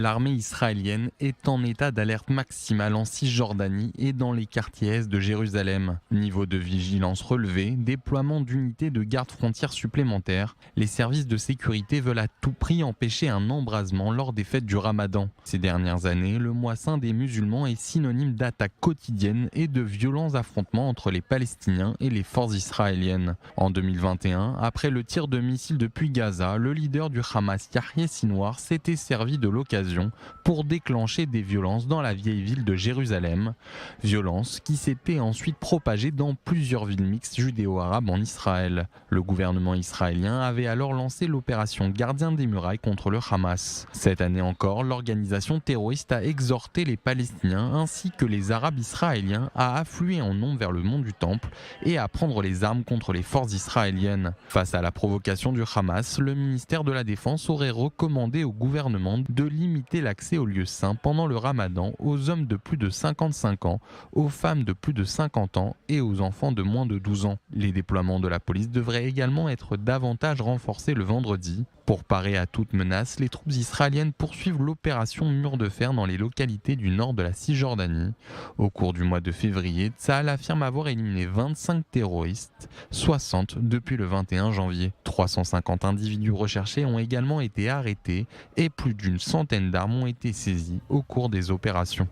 L'armée israélienne est en état d'alerte maximale en Cisjordanie et dans les quartiers est de Jérusalem. Niveau de vigilance relevé, déploiement d'unités de garde-frontières supplémentaires, les services de sécurité veulent à tout prix empêcher un embrasement lors des fêtes du Ramadan. Ces dernières années, le mois saint des musulmans est synonyme d'attaques quotidiennes et de violents affrontements entre les Palestiniens et les forces israéliennes. En 2021, après le tir de missiles depuis Gaza, le leader du Hamas, Yahya Sinwar, s'était servi de l'occasion pour déclencher des violences dans la vieille ville de Jérusalem, violences qui s'étaient ensuite propagées dans plusieurs villes mixtes judéo-arabes en Israël. Le gouvernement israélien avait alors lancé l'opération Gardien des murailles contre le Hamas. Cette année encore, l'organisation terroriste a exhorté les Palestiniens ainsi que les Arabes israéliens à affluer en nombre vers le mont du Temple et à prendre les armes contre les forces israéliennes. Face à la provocation du Hamas, le ministère de la Défense aurait recommandé au gouvernement de limiter l'accès aux lieux saints pendant le Ramadan aux hommes de plus de 55 ans, aux femmes de plus de 50 ans et aux enfants de moins de 12 ans. Les déploiements de la police devraient également être davantage renforcés le vendredi. Pour parer à toute menace, les troupes israéliennes poursuivent l'opération Mur de fer dans les localités du nord de la Cisjordanie. Au cours du mois de février, Tsahal affirme avoir éliminé 25 terroristes, 60 depuis le 21 janvier. 350 individus recherchés ont également été arrêtés et plus d'une centaine d'armes ont été saisies au cours des opérations.